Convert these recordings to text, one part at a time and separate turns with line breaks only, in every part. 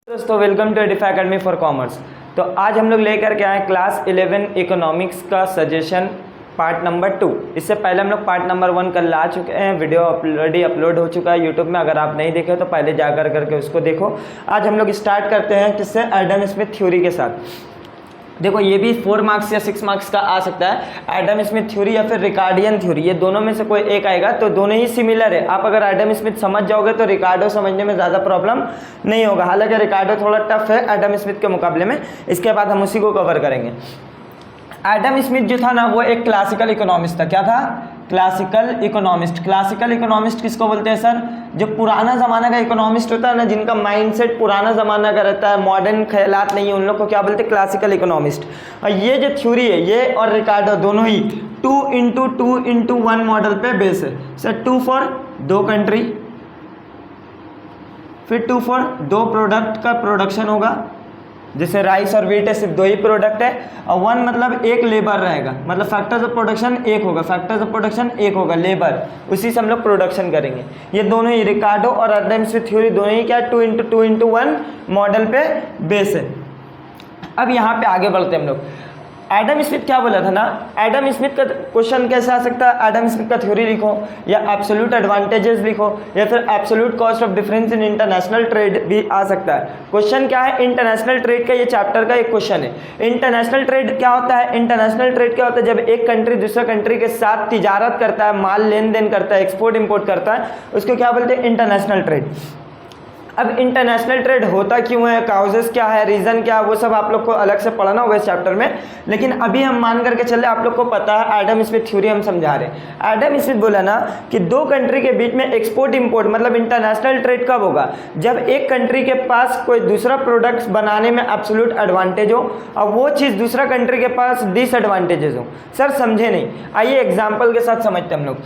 दोस्तों welcome to Edify Academy for commerce. तो आज हम लोग लेकर के आए क्लास 11 इकोनॉमिक्स का सजेशन पार्ट नंबर 2। इससे पहले हम लोग पार्ट नंबर 1 कल ला चुके हैं, वीडियो ऑलरेडी अपलोड हो चुका है यूट्यूब में। अगर आप नहीं देखे तो पहले जा करके उसको देखो। आज हम लोग स्टार्ट करते हैं किससे, एडम स्मिथ थ्योरी के साथ। देखो ये भी 4 मार्क्स या 6 मार्क्स का आ सकता है। एडम स्मिथ थ्योरी या फिर रिकार्डियन थ्योरी, ये दोनों में से कोई एक आएगा। तो दोनों ही सिमिलर है। आप अगर एडम स्मिथ समझ जाओगे तो रिकार्डो समझने में ज़्यादा प्रॉब्लम नहीं होगा। हालांकि रिकार्डो थोड़ा टफ है एडम स्मिथ के मुकाबले में। इसके बाद हम उसी को कवर करेंगे। एडम स्मिथ जो था ना, वो एक क्लासिकल इकोनॉमिस्ट था। क्या था? Classical economist. क्लासिकल इकोनॉमिस्ट किसको बोलते हैं सर? जो पुराना ज़माना का इकोनॉमिस्ट होता है ना, जिनका माइंडसेट पुराना ज़माना का रहता है, मॉडर्न ख्यालात नहीं है, उन लोग को क्या बोलते हैं? Classical economist. और ये जो थ्योरी है, ये और रिकार्डो दोनों ही 2x2x1 मॉडल पे बेस है। सर 2 फॉर 2 कंट्री, फिर 2 फॉर 2 प्रोडक्ट का प्रोडक्शन होगा। जैसे राइस और व्हीट है, सिर्फ 2 ही प्रोडक्ट है। और 1 मतलब एक लेबर रहेगा, मतलब फैक्टर्स ऑफ प्रोडक्शन 1 होगा, फैक्टर्स ऑफ प्रोडक्शन 1 होगा, लेबर, उसी से हम लोग प्रोडक्शन करेंगे। ये दोनों ही रिकार्डो और एडम स्मिथ थ्योरी दोनों ही क्या 2x2x1 मॉडल पे बेस है। अब यहाँ पे आगे बढ़ते हैं हम लोग। एडम स्मिथ क्या बोला था ना, एडम स्मिथ का क्वेश्चन कैसे आ सकता है? एडम स्मिथ का थ्योरी लिखो, या एब्सोल्यूट एडवांटेजेस लिखो, या फिर absolute cost of difference in international trade भी आ सकता है। क्वेश्चन क्या है? इंटरनेशनल ट्रेड का, ये चैप्टर का एक क्वेश्चन है। इंटरनेशनल ट्रेड क्या होता है? इंटरनेशनल ट्रेड क्या होता है? जब एक कंट्री दूसरे कंट्री के साथ तिजारत करता है, माल लेन देन करता है, एक्सपोर्ट इम्पोर्ट करता है, उसको क्या बोलते हैं? International trade. अब इंटरनेशनल ट्रेड होता क्यों है, काउजेस क्या है, रीज़न क्या है, वो सब आप लोग को अलग से पढ़ना होगा इस चैप्टर में। लेकिन अभी हम मान करके चले, आप लोग को पता है एडम स्मिथ थ्योरी हम समझा रहे हैं। एडम स्मिथ बोला ना कि 2 कंट्री के बीच में एक्सपोर्ट इंपोर्ट मतलब इंटरनेशनल ट्रेड कब होगा? जब एक कंट्री के पास कोई दूसरा प्रोडक्ट्स बनाने में एब्सोल्यूट एडवांटेज हो और वो चीज़ दूसरा कंट्री के पास डिसएडवांटेजेस हो। सर समझे नहीं? आइए एग्जाम्पल के साथ समझते हैं हम लोग।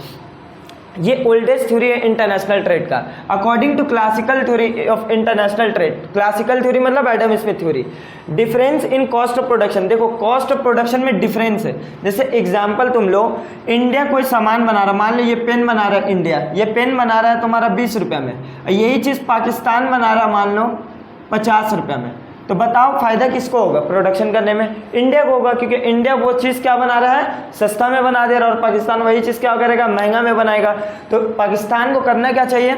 ये ओल्डेस्ट थ्योरी है इंटरनेशनल ट्रेड का, according to classical theory of international trade. Classical theory मतलब Adam Smith theory. Difference in cost of production, देखो कॉस्ट ऑफ प्रोडक्शन में डिफरेंस है। जैसे एग्जांपल तुम लो, इंडिया कोई सामान बना रहा, मान लो ये पेन बना रहा है इंडिया, ये पेन बना रहा है तुम्हारा 20 रुपये में, यही चीज़ पाकिस्तान बना रहा मान लो 50 रुपये में। तो बताओ फायदा किसको होगा प्रोडक्शन करने में? इंडिया को होगा, क्योंकि इंडिया वो चीज़ क्या बना रहा है? सस्ता में बना दे रहा है, और पाकिस्तान वही चीज़ क्या करेगा? महंगा में बनाएगा। तो पाकिस्तान को करना क्या चाहिए?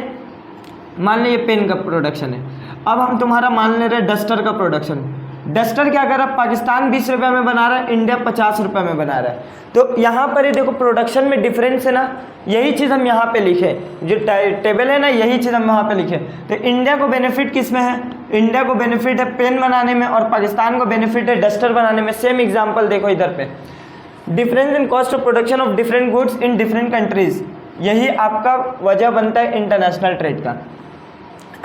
मान लो ये पेन का प्रोडक्शन है, अब हम तुम्हारा मान ले रहे हैं डस्टर का प्रोडक्शन। डस्टर क्या कर रहा है? पाकिस्तान 20 रुपये में बना रहा है, इंडिया 50 रुपये में बना रहा है। तो यहाँ पर ही देखो प्रोडक्शन में डिफरेंस है ना, यही चीज़ हम यहाँ पे लिखे, जो टेबल है ना, यही चीज़ हम यहाँ पे लिखे। तो इंडिया को बेनिफिट किस में है? इंडिया को बेनिफिट है पेन बनाने में, और पाकिस्तान को बेनिफिट है डस्टर बनाने में। सेम एग्जाम्पल देखो इधर पे, difference in cost of production of different goods in different countries, यही आपका वजह बनता है इंटरनेशनल ट्रेड का।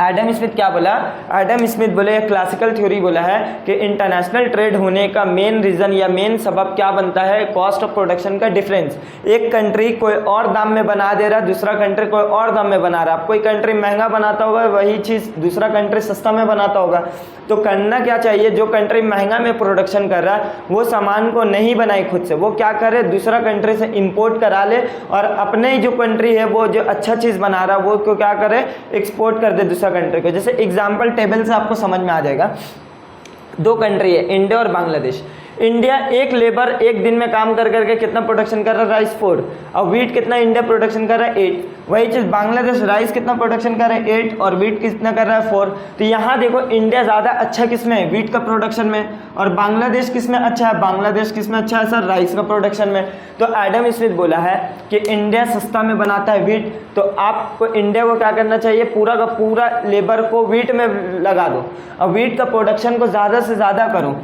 एडम स्मिथ क्या बोला? एडम स्मिथ बोले, क्लासिकल थ्योरी बोला है कि इंटरनेशनल ट्रेड होने का मेन रीज़न या मेन सबब क्या बनता है? कॉस्ट ऑफ प्रोडक्शन का डिफरेंस। एक कंट्री कोई और दाम में बना दे रहा है, दूसरा कंट्री कोई और दाम में बना रहा है। कोई कंट्री महंगा बनाता होगा, वही चीज़ दूसरा कंट्री सस्ता में बनाता होगा। तो करना क्या चाहिए? जो कंट्री महंगा में प्रोडक्शन कर रहा है वो सामान को नहीं बनाए खुद से, वो क्या करे? दूसरा कंट्री से इंपोर्ट करा ले, और अपने ही जो कंट्री है वो जो अच्छा चीज़ बना रहा है वो को क्या करे? एक्सपोर्ट कर दे दूसरा कंट्री को। जैसे एग्जांपल टेबल से आपको समझ में आ जाएगा। 2 कंट्री है, इंडिया और बांग्लादेश। इंडिया एक लेबर एक दिन में काम कर करके कितना प्रोडक्शन कर रहा है? राइस 4, और व्हीट कितना इंडिया प्रोडक्शन कर रहा है? 8। वही चीज़ बांग्लादेश राइस कितना प्रोडक्शन कर रहा है? 8, और व्हीट कितना कर रहा है? 4। तो यहाँ देखो इंडिया ज़्यादा अच्छा किस में है? व्हीट का प्रोडक्शन में। और बांग्लादेश किस में अच्छा है? बांग्लादेश किस में अच्छा है सर? राइस का प्रोडक्शन में। तो एडम स्मिथ बोला है कि इंडिया सस्ता में बनाता है व्हीट, तो आपको इंडिया को क्या करना चाहिए? पूरा का पूरा लेबर को व्हीट में लगा दो, और व्हीट का प्रोडक्शन को ज़्यादा से ज़्यादा करो।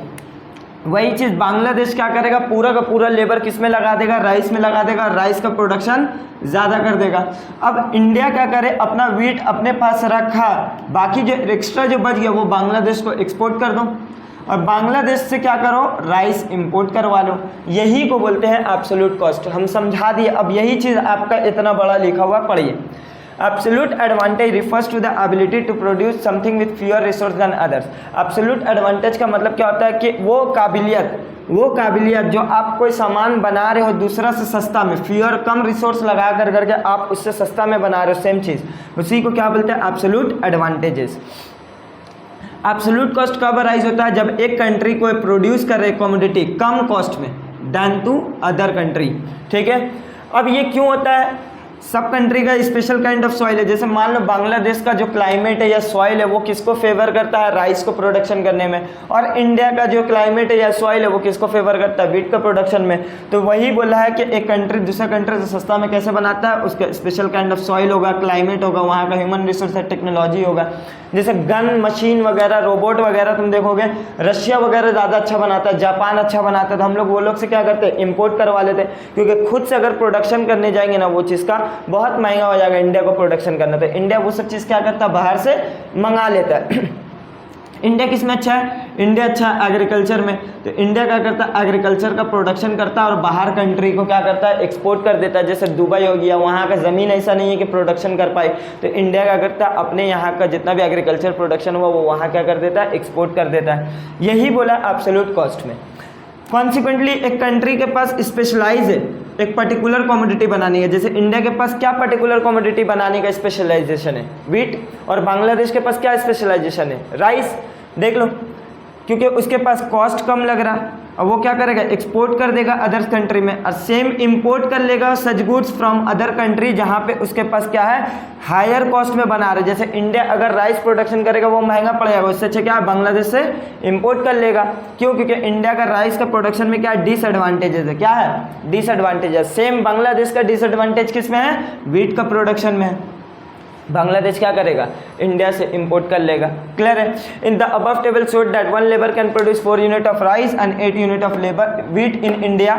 वही चीज़ बांग्लादेश क्या करेगा? पूरा का पूरा लेबर किस में लगा देगा? राइस में लगा देगा, राइस का प्रोडक्शन ज़्यादा कर देगा। अब इंडिया क्या करे? अपना व्हीट अपने पास रखा, बाकी जो एक्स्ट्रा जो बच गया वो बांग्लादेश को एक्सपोर्ट कर दो, और बांग्लादेश से क्या करो? राइस इंपोर्ट करवा लो। यही को बोलते हैं एब्सोल्यूट कॉस्ट। हम समझा दिए। अब यही चीज़ आपका इतना बड़ा लिखा हुआ पढ़िए। Absolute advantage refers to the ability to produce something with fewer resource than others। Absolute advantage का मतलब क्या होता है कि वो काबिलियत जो आप कोई सामान बना रहे हो दूसरा से सस्ता में, फ्यूअर कम रिसोर्स लगा कर करके आप उससे सस्ता में बना रहे हो सेम चीज़, उसी को क्या बोलते हैं? Absolute advantages. एब्सोल्यूट कॉस्ट कब अराइज होता है? जब एक कंट्री को प्रोड्यूस कर रहे कमोडिटी कम कॉस्ट में देन टू अदर कंट्री, ठीक है। अब ये क्यों होता है? सब कंट्री का स्पेशल काइंड ऑफ सॉइल है। जैसे मान लो बांग्लादेश का जो क्लाइमेट है या सॉइल है वो किसको फेवर करता है? राइस को प्रोडक्शन करने में। और इंडिया का जो क्लाइमेट है या सॉइल है वो किसको फेवर करता है? व्हीट का प्रोडक्शन में। तो वही बोला है कि एक कंट्री दूसरा कंट्री से सस्ता में कैसे बनाता है? उसका स्पेशल काइंड ऑफ सॉइल होगा, क्लाइमेट होगा, वहाँ का ह्यूमन रिसोर्स है, टेक्नोलॉजी होगा। जैसे गन मशीन वगैरह, रोबोट वगैरह तुम देखोगे रशिया वगैरह ज़्यादा अच्छा बनाता है, जापान अच्छा बनाता है, तो हम लोग वो लोग से क्या करते हैं? इम्पोर्ट करवा लेते हैं, क्योंकि खुद से अगर प्रोडक्शन करने जाएंगे ना वो चीज़ का बहुत महंगा हो जाएगा इंडिया को प्रोडक्शन करना। तो इंडिया वो सब चीज़ क्या करता है? बाहर से मंगा लेता है। इंडिया किस में अच्छा है? इंडिया अच्छा है एग्रीकल्चर में। तो इंडिया क्या करता है? एग्रीकल्चर का प्रोडक्शन करता है और बाहर कंट्री को क्या करता है? एक्सपोर्ट कर देता है। जैसे दुबई हो गया, वहाँ का ज़मीन ऐसा नहीं है कि प्रोडक्शन कर पाए, तो इंडिया क्या करता है? अपने यहाँ का जितना भी एग्रीकल्चर प्रोडक्शन हुआ वो वहाँ क्या कर देता है? एक्सपोर्ट कर देता है। यही बोला एब्सोल्यूट कॉस्ट में। कॉन्सिक्वेंटली एक कंट्री के पास स्पेशलाइज है, एक पर्टिकुलर कमोडिटी बनानी है। जैसे इंडिया के पास क्या पर्टिकुलर कमोडिटी बनाने का स्पेशलाइजेशन है? व्हीट। और बांग्लादेश के पास क्या स्पेशलाइजेशन है? राइस। देख लो, क्योंकि उसके पास कॉस्ट कम लग रहा है और वो क्या करेगा? एक्सपोर्ट कर देगा अदर्स कंट्री में, और सेम इंपोर्ट कर लेगा such goods from other country जहाँ पे उसके पास क्या है? हायर कॉस्ट में बना रहे। जैसे इंडिया अगर राइस प्रोडक्शन करेगा वो महंगा पड़ जाएगा, उससे अच्छा क्या बांग्लादेश से इंपोर्ट कर लेगा। क्यों? क्योंकि इंडिया का राइस का प्रोडक्शन में क्या डिसएडवांटेजेस है? क्या है? डिसएडवांटेज है। सेम बांग्लादेश का डिसएडवांटेज किस में है? व्हीट का प्रोडक्शन में है। बांग्लादेश क्या करेगा? इंडिया से इंपोर्ट कर लेगा। क्लियर है? In the above table showed that one labour can produce 4 unit of rice and 8 unit of labour wheat in India.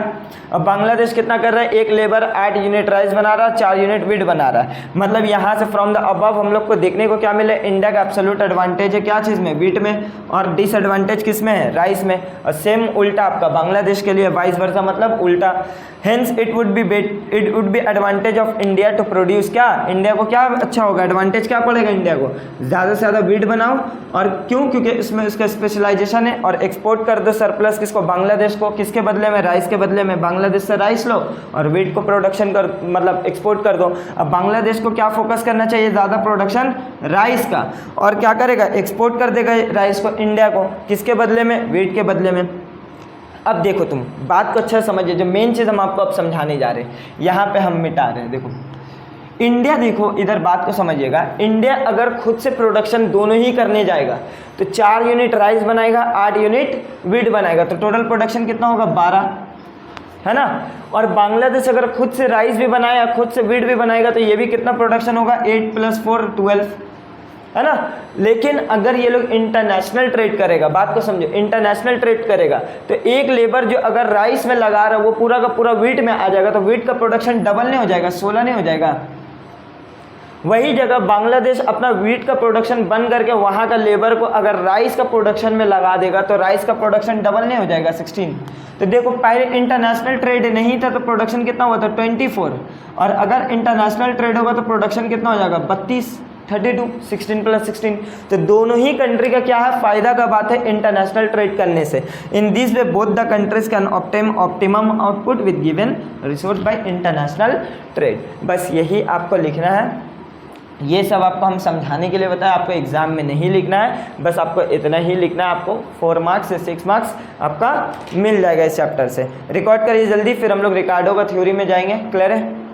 अब बांग्लादेश कितना कर रहा है? एक लेबर 8 यूनिट राइस बना रहा है, 4 यूनिट व्हीट बना रहा है। मतलब यहाँ से फ्रॉम द अबव हम लोग को देखने को क्या मिले? इंडिया का एब्सोल्यूट एडवांटेज है क्या चीज़ में? व्हीट में, और डिसएडवांटेज किस में है? राइस में। और सेम उल्टा आपका बांग्लादेश के लिए वाइस वर्सा, मतलब उल्टा। Hence it would be advantage of India to produce क्या? इंडिया को क्या अच्छा होगा? एडवांटेज क्या पड़ेगा इंडिया को? ज़्यादा से ज़्यादा व्हीट बनाओ। और क्यों? क्योंकि इसमें उसका स्पेशलाइजेशन है। और एक्सपोर्ट कर दो सरप्लस किसको? बांग्लादेश को। किसके बदले में? राइस के बदले में। बांग्लादेश से राइस लो और व्हीट को प्रोडक्शन कर, मतलब एक्सपोर्ट कर दो। अब बांग्लादेश को क्या फोकस करना चाहिए? ज़्यादा प्रोडक्शन राइस का। और क्या करेगा? एक्सपोर्ट कर देगा राइस को इंडिया को। किसके बदले में? व्हीट के बदले में। अब देखो तुम बात को अच्छा समझिए, जो मेन चीज़ हम आपको अब समझाने जा रहे हैं यहाँ पे हम मिटा रहे हैं। देखो इंडिया, देखो इधर बात को समझिएगा। इंडिया अगर खुद से प्रोडक्शन दोनों ही करने जाएगा तो 4 यूनिट राइस बनाएगा, 8 यूनिट व्हीट बनाएगा, तो टोटल प्रोडक्शन कितना होगा? 12, है ना। और बांग्लादेश अगर खुद से राइस भी बनाया, खुद से व्हीट भी बनाएगा, तो ये भी कितना प्रोडक्शन होगा? 8 + 4 12, है ना। लेकिन अगर ये लोग इंटरनेशनल ट्रेड करेगा, बात को समझो, इंटरनेशनल ट्रेड करेगा तो एक लेबर जो अगर राइस में लगा रहा है वो पूरा का पूरा व्हीट में आ जाएगा, तो व्हीट का प्रोडक्शन डबल नहीं हो जाएगा? 16 नहीं हो जाएगा? वही जगह बांग्लादेश अपना व्हीट का प्रोडक्शन बंद करके वहाँ का लेबर को अगर राइस का प्रोडक्शन में लगा देगा तो राइस का प्रोडक्शन डबल नहीं हो जाएगा? 16। तो देखो पहले इंटरनेशनल ट्रेड नहीं था तो प्रोडक्शन कितना हुआ था? 24। और अगर इंटरनेशनल ट्रेड होगा तो प्रोडक्शन कितना हो जाएगा? 32, 32, 16 + 16। तो दोनों ही कंट्री का क्या है? फायदा का बात है इंटरनेशनल ट्रेड करने से। In this way both the countries can obtain optimum output with given resource bye international trade. बस यही आपको लिखना है। ये सब आपको हम समझाने के लिए बताया, आपको एग्जाम में नहीं लिखना है, बस आपको इतना ही लिखना है। आपको 4 मार्क्स से 6 मार्क्स आपका मिल जाएगा इस चैप्टर से। रिकॉर्ड करिए जल्दी, फिर हम लोग रिकार्डो का थ्योरी में जाएंगे। क्लियर है?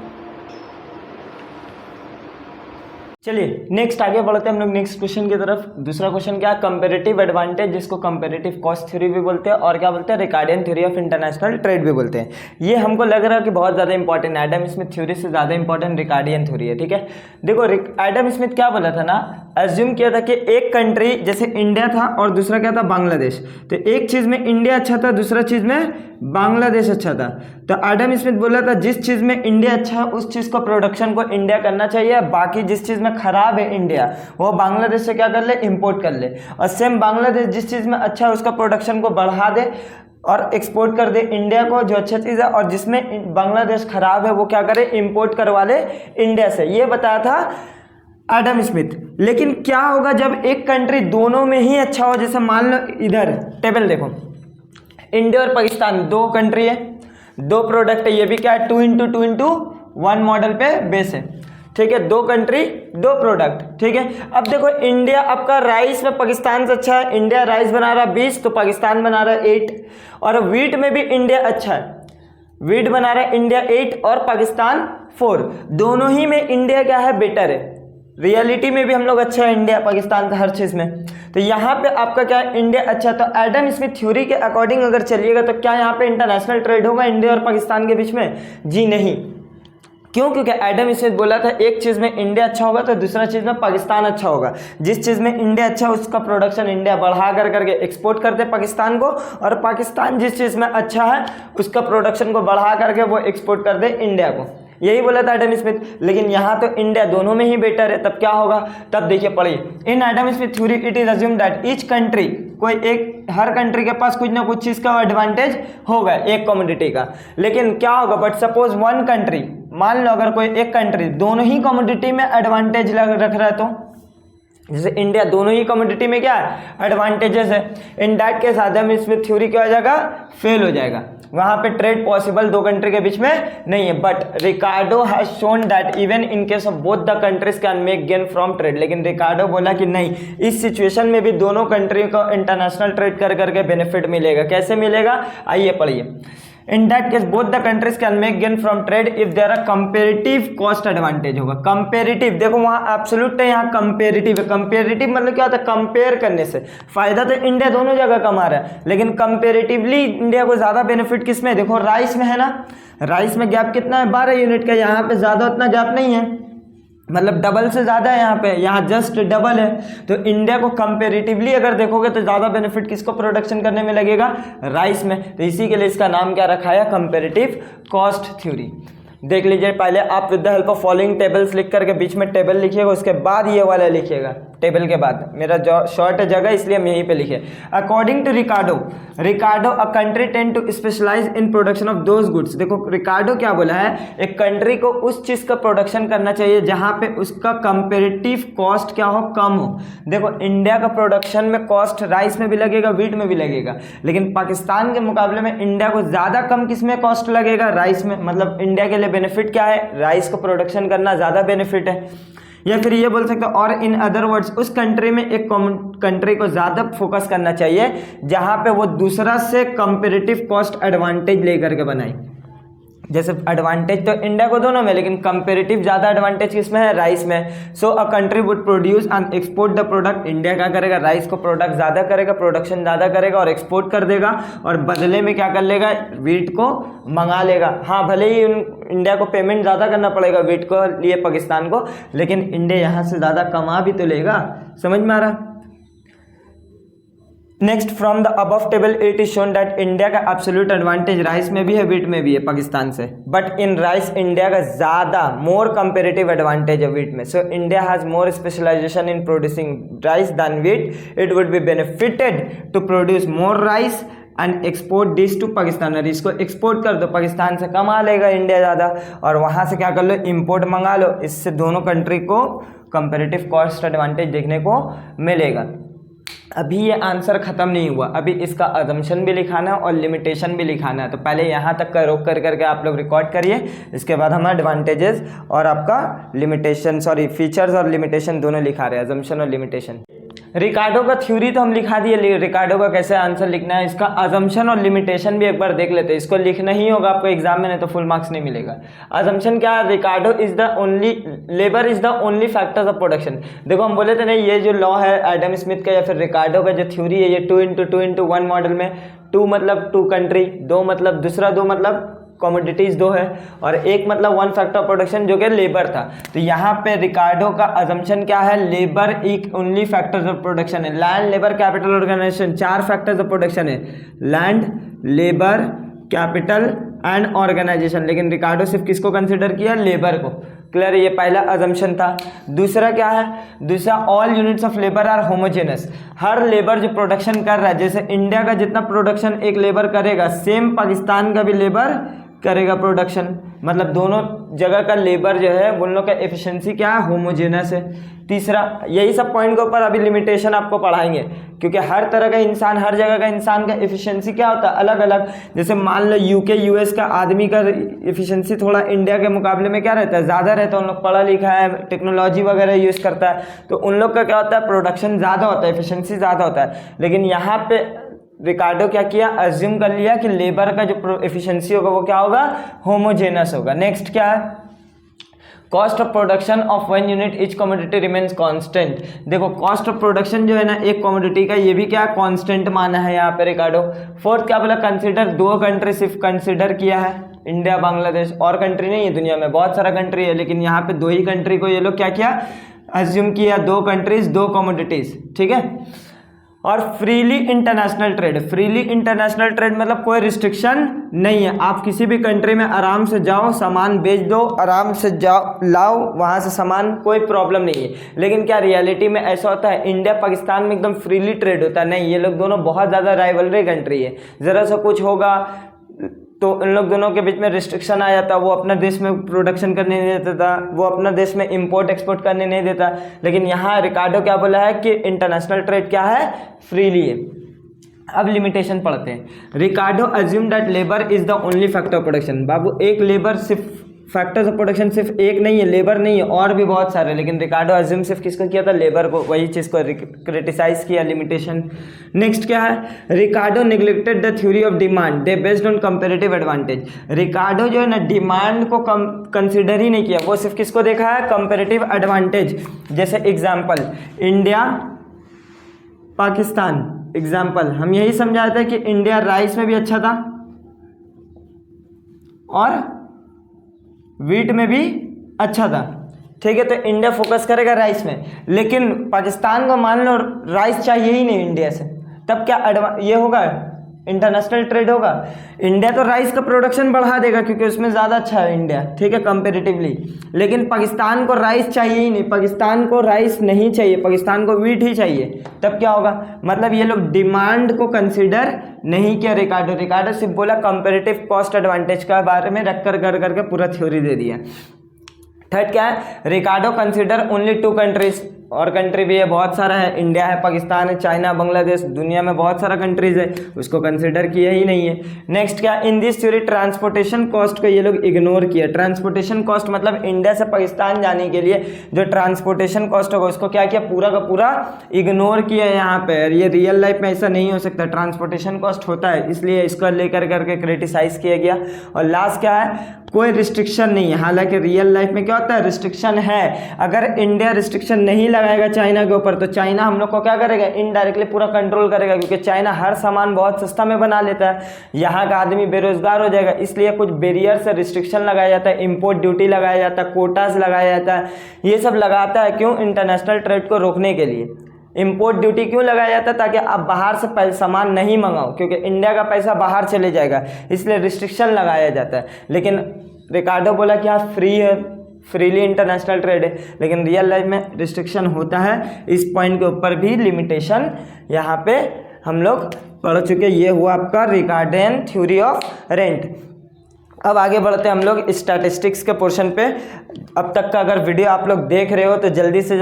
चलिए नेक्स्ट आगे बढ़ते हैं हम लोग नेक्स्ट क्वेश्चन की तरफ। दूसरा क्वेश्चन क्या? कंपैरेटिव एडवांटेज, जिसको कंपैरेटिव कॉस्ट थ्योरी भी बोलते हैं और क्या बोलते हैं? Ricardian theory of international trade भी बोलते हैं। ये हमको लग रहा है कि बहुत ज़्यादा इंपॉर्टेंट, एडम स्मिथ थ्योरी से ज़्यादा इंपॉर्टेंट रिकार्डियन थ्योरी है। ठीक है, देखो एडम स्मिथ क्या बोला था ना, एज्यूम किया था कि एक कंट्री जैसे इंडिया था और दूसरा क्या था? बांग्लादेश। तो एक चीज़ में इंडिया अच्छा था, दूसरा चीज़ में बांग्लादेश अच्छा था। तो एडम स्मिथ बोला था जिस चीज़ में इंडिया अच्छा है उस चीज़ को प्रोडक्शन को इंडिया करना चाहिए, बाकी जिस चीज़ में खराब है इंडिया वो बांग्लादेश से क्या कर ले? इंपोर्ट कर ले। और सेम बांग्लादेश जिस चीज़ में अच्छा है उसका प्रोडक्शन को बढ़ा दे और एक्सपोर्ट कर दे इंडिया को जो अच्छा चीज़ है, और जिसमें बांग्लादेश खराब है वो क्या करे? इंपोर्ट करवा ले इंडिया से। ये बताया था एडम स्मिथ। लेकिन क्या होगा जब एक कंट्री दोनों में ही अच्छा हो? जैसे मान लो इधर टेबल देखो, इंडिया और पाकिस्तान 2 कंट्री है, 2 प्रोडक्ट है, ये भी क्या है? 2 × 2 × 1 मॉडल पे बेस है। ठीक है, 2 कंट्री 2 प्रोडक्ट, ठीक है। अब देखो इंडिया आपका राइस में पाकिस्तान से अच्छा है, इंडिया राइस बना रहा है 20 तो पाकिस्तान बना रहा है 8, और व्हीट में भी इंडिया अच्छा है, व्हीट बना रहा है इंडिया 8 और पाकिस्तान 4, दोनों ही में इंडिया क्या है, बेटर है। रियलिटी में भी हम लोग अच्छा है इंडिया पाकिस्तान का हर चीज़ में, तो यहाँ पे आपका क्या है, इंडिया अच्छा। तो एडम स्मिथ थ्योरी के अकॉर्डिंग अगर चलिएगा तो क्या यहाँ पे इंटरनेशनल ट्रेड होगा इंडिया और पाकिस्तान के बीच में? जी नहीं। क्यों? क्योंकि एडम स्मिथ बोला था एक चीज़ में इंडिया अच्छा होगा तो दूसरा चीज़ में पाकिस्तान अच्छा होगा। जिस चीज़ में इंडिया अच्छा है उसका प्रोडक्शन इंडिया बढ़ा करके एक्सपोर्ट करते पाकिस्तान को, और पाकिस्तान जिस चीज़ में अच्छा है उसका प्रोडक्शन को बढ़ा करके वो एक्सपोर्ट कर दे इंडिया को, यही बोला था एडम स्मिथ। लेकिन यहाँ तो इंडिया दोनों में ही बेटर है, तब क्या होगा? तब देखिए पढ़िए, in Adam Smith theory it is assume that each country, कोई एक हर कंट्री के पास कुछ ना कुछ चीज़ का एडवांटेज होगा एक कमोडिटी का। लेकिन क्या होगा, बट सपोज वन कंट्री, मान लो अगर कोई एक कंट्री दोनों ही कमोडिटी में एडवांटेज रख रहा है, तो जैसे इंडिया दोनों ही कमोडिटी में क्या है, एडवांटेजेस है, इन that case Adam Smith theory क्या हो जाएगा, फेल हो जाएगा। वहाँ पे ट्रेड पॉसिबल 2 कंट्री के बीच में नहीं है। But Ricardo has shown that even in case of both the countries can make gain from trade, लेकिन रिकार्डो बोला कि नहीं, इस सिचुएशन में भी दोनों कंट्री को इंटरनेशनल ट्रेड कर करके बेनिफिट मिलेगा। कैसे मिलेगा, आइए पढ़िए। In that case both the countries can make gain from trade if there are comparative cost advantage होगा। कंपेरेटिव, देखो वहाँ एब्सोल्यूट है, यहाँ कंपेरेटिव है। कंपेरेटिव मतलब क्या होता है, कंपेयर करने से। फायदा तो इंडिया दोनों जगह कमा रहा है, लेकिन कंपेरेटिवली इंडिया को ज़्यादा बेनिफिट किस में? देखो राइस में है ना, राइस में गैप कितना है, 12 यूनिट का। यहाँ पे ज़्यादा उतना गैप नहीं है, मतलब डबल से ज़्यादा है यहाँ पे, यहाँ जस्ट डबल है। तो इंडिया को कंपेरेटिवली अगर देखोगे तो ज़्यादा बेनिफिट किसको प्रोडक्शन करने में लगेगा, राइस में। तो इसी के लिए इसका नाम क्या रखा है, कंपेरेटिव कॉस्ट थ्योरी। देख लीजिए, पहले आप with the help of following tables लिख करके बीच में टेबल लिखिएगा, उसके बाद ये वाला लिखिएगा, टेबल के बाद। मेरा शॉर्ट है जगह इसलिए हम यहीं पे लिखे। According to Ricardo a country tend to specialize in production of those goods. देखो रिकार्डो क्या बोला है, एक कंट्री को उस चीज़ का प्रोडक्शन करना चाहिए जहाँ पे उसका कंपेरेटिव कॉस्ट क्या हो, कम हो। देखो इंडिया का प्रोडक्शन में कॉस्ट राइस में भी लगेगा, व्हीट में भी लगेगा, लेकिन पाकिस्तान के मुकाबले में इंडिया को ज़्यादा कम किस में कॉस्ट लगेगा, राइस में। मतलब इंडिया के लिए बेनिफिट क्या है, राइस को प्रोडक्शन करना ज़्यादा बेनिफिट है। या फिर ये बोल सकते हो, और इन अदर वर्ड्स उस कंट्री में एक कंट्री को ज़्यादा फोकस करना चाहिए जहाँ पे वो दूसरा से कंपेरेटिव कॉस्ट एडवांटेज लेकर के बनाए। जैसे एडवांटेज तो इंडिया को दोनों में, लेकिन कंपेरेटिव ज़्यादा एडवांटेज किसमें है, राइस में। So a country would produce and export the product. India क्या करेगा, राइस को प्रोडक्ट ज़्यादा करेगा, प्रोडक्शन ज़्यादा करेगा और एक्सपोर्ट कर देगा, और बदले में क्या कर लेगा, व्हीट को मंगा लेगा। हाँ भले ही इंडिया को पेमेंट ज़्यादा करना पड़ेगा व्हीट को लिए पाकिस्तान को, लेकिन इंडिया यहाँ से ज़्यादा कमा भी तो लेगा। समझ में आ रहा? Next, from the above table it is shown that India का एब्सोल्यूट एडवांटेज राइस में भी है, व्हीट में भी है पाकिस्तान से, बट इन राइस इंडिया का ज़्यादा मोर कंपेरेटिव एडवांटेज है व्हीट में। So India has more specialization in producing rice than wheat. It would be benefited to produce more rice and export this to Pakistan. और इसको एक्सपोर्ट कर दो, पाकिस्तान से कमा लेगा इंडिया ज़्यादा, और वहाँ से क्या कर लो, इम्पोर्ट मंगा लो। इससे दोनों कंट्री को कंपेरेटिव कॉस्ट एडवांटेज देखने को मिलेगा। अभी ये आंसर ख़त्म नहीं हुआ, अभी इसका अजम्पशन भी लिखाना है और लिमिटेशन भी लिखाना है। तो पहले यहाँ तक का रोक कर करके आप लोग रिकॉर्ड करिए, इसके बाद हम एडवांटेजेस और आपका लिमिटेशन, सॉरी फीचर्स और लिमिटेशन दोनों लिखा रहे हैं, अजम्पशन और लिमिटेशन। रिकार्डो का थ्योरी तो हम लिखा दिए, रिकार्डो का कैसे आंसर लिखना है, इसका अजम्पशन और लिमिटेशन भी एक बार देख लेते हैं। इसको लिखना ही होगा आपको एग्जाम में, नहीं तो फुल मार्क्स नहीं मिलेगा। अजम्पशन क्या है, Ricardo is the only, labour is the only factors of production. देखो हम बोले थे नहीं, ये जो लॉ है एडम स्मिथ का या फिर रिकार्डो का जो थ्योरी है, ये 2x2x1 मॉडल में 2 मतलब 2 कंट्री, 2 मतलब दूसरा 2 मतलब कमोडिटीज़ 2 है, और 1 मतलब 1 फैक्टर ऑफ प्रोडक्शन जो कि लेबर था। तो यहाँ पे रिकार्डो का अजम्पशन क्या है, लेबर एक ओनली फैक्टर्स ऑफ प्रोडक्शन है। Land, labour, capital, organisation 4 factors of production है, land, labour, capital and organisation. लेकिन रिकार्डो सिर्फ किसको कंसिडर किया, लेबर को। क्लियर, ये पहला अजम्पशन था। दूसरा क्या है, दूसरा all units of labour are homogenous. हर लेबर जो प्रोडक्शन कर रहा है, जैसे इंडिया का जितना प्रोडक्शन एक लेबर करेगा, सेम पाकिस्तान का भी लेबर करेगा प्रोडक्शन, मतलब दोनों जगह का लेबर जो है उन लोग का एफिशिएंसी क्या है, होमोजेनस है। तीसरा, यही सब पॉइंट के ऊपर अभी लिमिटेशन आपको पढ़ाएंगे, क्योंकि हर तरह का इंसान, हर जगह का इंसान का एफिशिएंसी क्या होता है, अलग अलग। जैसे मान लो यूके यूएस का आदमी का एफिशिएंसी थोड़ा इंडिया के मुकाबले में क्या रहता है, ज़्यादा रहता है। उन लोग पढ़ा लिखा है, टेक्नोलॉजी वगैरह यूज़ करता है, तो उन लोग का क्या होता है, प्रोडक्शन ज़्यादा होता है, एफिशिएंसी ज़्यादा होता है। लेकिन यहाँ पे रिकार्डो क्या किया, अज्यूम कर लिया कि लेबर का जो एफिशिएंसी होगा वो क्या होगा, होमोजेनस होगा। नेक्स्ट क्या है, cost of production of one unit etch commodity remains constant. देखो कॉस्ट ऑफ प्रोडक्शन जो है ना एक कमोडिटी का, ये भी क्या कांस्टेंट माना है यहाँ पे रिकार्डो। फोर्थ क्या बोला, कंसिडर, दो कंट्री सिर्फ कंसिडर किया है, इंडिया बांग्लादेश, और कंट्री नहीं है दुनिया में, बहुत सारा कंट्री है, लेकिन यहाँ पे दो ही कंट्री को ये लोग क्या किया, अज्यूम किया, दो कंट्रीज दो कमोडिटीज, ठीक है। और freely international trade, freely international trade मतलब कोई रिस्ट्रिक्शन नहीं है, आप किसी भी कंट्री में आराम से जाओ, सामान बेच दो, आराम से जाओ लाओ वहाँ से सामान, कोई प्रॉब्लम नहीं है। लेकिन क्या रियलिटी में ऐसा होता है, इंडिया पाकिस्तान में एकदम फ्रीली ट्रेड होता है? नहीं, ये लोग दोनों बहुत ज़्यादा राइवलरी कंट्री है, ज़रा सा कुछ होगा तो इन लोग दोनों के बीच में रिस्ट्रिक्शन आ जाता, वो अपना देश में प्रोडक्शन करने नहीं देता था, वो अपना देश में इंपोर्ट एक्सपोर्ट करने नहीं देता। लेकिन यहाँ रिकार्डो क्या बोला है कि इंटरनेशनल ट्रेड क्या है, फ्रीली है। अब लिमिटेशन पढ़ते हैं। Ricardo assume that labour is the only factor of production. बाबू एक लेबर सिर्फ फैक्टर्स ऑफ प्रोडक्शन सिर्फ एक नहीं है, लेबर नहीं है, और भी बहुत सारे, लेकिन रिकार्डो अज्यूम सिर्फ किसको किया था, लेबर को, वही चीज़ को क्रिटिसाइज किया, लिमिटेशन। नेक्स्ट क्या है, Ricardo neglected the theory of demand, they based on comparative advantage. Ricardo जो है ना डिमांड को कंसिडर ही नहीं किया, वो सिर्फ किसको देखा है, कंपेरेटिव एडवांटेज। जैसे एग्जाम्पल इंडिया पाकिस्तान, एग्जाम्पल हम यही समझाते हैं कि इंडिया राइस में भी अच्छा था और वीट में भी अच्छा था, ठीक है। तो इंडिया फोकस करेगा राइस में, लेकिन पाकिस्तान को मान लो राइस चाहिए ही नहीं इंडिया से, तब क्या ये होगा, इंटरनेशनल ट्रेड होगा। इंडिया तो राइस का प्रोडक्शन बढ़ा देगा क्योंकि उसमें ज़्यादा अच्छा है इंडिया, ठीक है, कंपेरेटिवली। लेकिन पाकिस्तान को राइस चाहिए ही नहीं, पाकिस्तान को राइस नहीं चाहिए, पाकिस्तान को वीट ही चाहिए, तब क्या होगा, मतलब ये लोग डिमांड को कंसिडर नहीं किया। रिकार्डो सिर्फ बोला कंपेरेटिव कॉस्ट एडवांटेज का बारे में रख कर करके पूरा थ्योरी दे दिया। थर्ड क्या है, रिकार्डो कंसिडर ओनली टू कंट्रीज, और कंट्री भी है, बहुत सारा है, इंडिया है, पाकिस्तान है, चाइना, बांग्लादेश, दुनिया में बहुत सारा कंट्रीज है, उसको कंसिडर किया ही नहीं है। नेक्स्ट क्या, in this theory transportation cost को ये लोग इग्नोर किया। ट्रांसपोर्टेशन कॉस्ट मतलब इंडिया से पाकिस्तान जाने के लिए जो ट्रांसपोर्टेशन कॉस्ट होगा उसको क्या किया, पूरा का पूरा इग्नोर किया यहाँ पे। ये रियल लाइफ में ऐसा नहीं हो सकता, ट्रांसपोर्टेशन कॉस्ट होता है, इसलिए इसको लेकर करके क्रिटिसाइज किया गया। और लास्ट क्या है, कोई रिस्ट्रिक्शन नहीं है, हालांकि रियल लाइफ में क्या होता है, रिस्ट्रिक्शन है। अगर इंडिया रिस्ट्रिक्शन नहीं लगाएगा चाइना के ऊपर, तो चाइना हम लोग को क्या करेगा, इनडायरेक्टली पूरा कंट्रोल करेगा, क्योंकि चाइना हर सामान बहुत सस्ता में बना लेता है, यहाँ का आदमी बेरोजगार हो जाएगा। इसलिए कुछ बैरियर से रिस्ट्रिक्शन लगाया जाता है, इंपोर्ट ड्यूटी लगाया जाता है, कोटास लगाया जाता है, ये सब लगाता है क्यों, इंटरनेशनल ट्रेड को रोकने के लिए। इंपोर्ट ड्यूटी क्यों लगाया जाता है, ताकि आप बाहर से सामान नहीं मंगाओ, क्योंकि इंडिया का पैसा बाहर चले जाएगा, इसलिए रिस्ट्रिक्शन लगाया जाता है। लेकिन रिकार्डो बोला कि हाँ फ्री है, फ्रीली इंटरनेशनल ट्रेड है, लेकिन रियल लाइफ में रिस्ट्रिक्शन होता है। इस पॉइंट के ऊपर भी लिमिटेशन यहाँ पे हम लोग पढ़ चुके। ये हुआ आपका रिकार्डियन थ्योरी ऑफ रेंट। अब आगे बढ़ते हैं हम लोग स्टैटिस्टिक्स के पोर्शन पे। अब तक का अगर वीडियो आप लोग देख रहे हो तो जल्दी से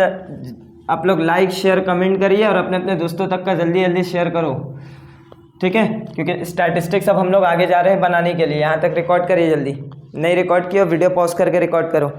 आप लोग लाइक शेयर कमेंट करिए और अपने अपने दोस्तों तक का जल्दी जल्दी शेयर करो, ठीक है, क्योंकि स्टैटिस्टिक्स अब हम लोग आगे जा रहे हैं बनाने के लिए। यहाँ तक रिकॉर्ड करिए जल्दी, नहीं रिकॉर्ड किया वीडियो पॉज करके रिकॉर्ड करो।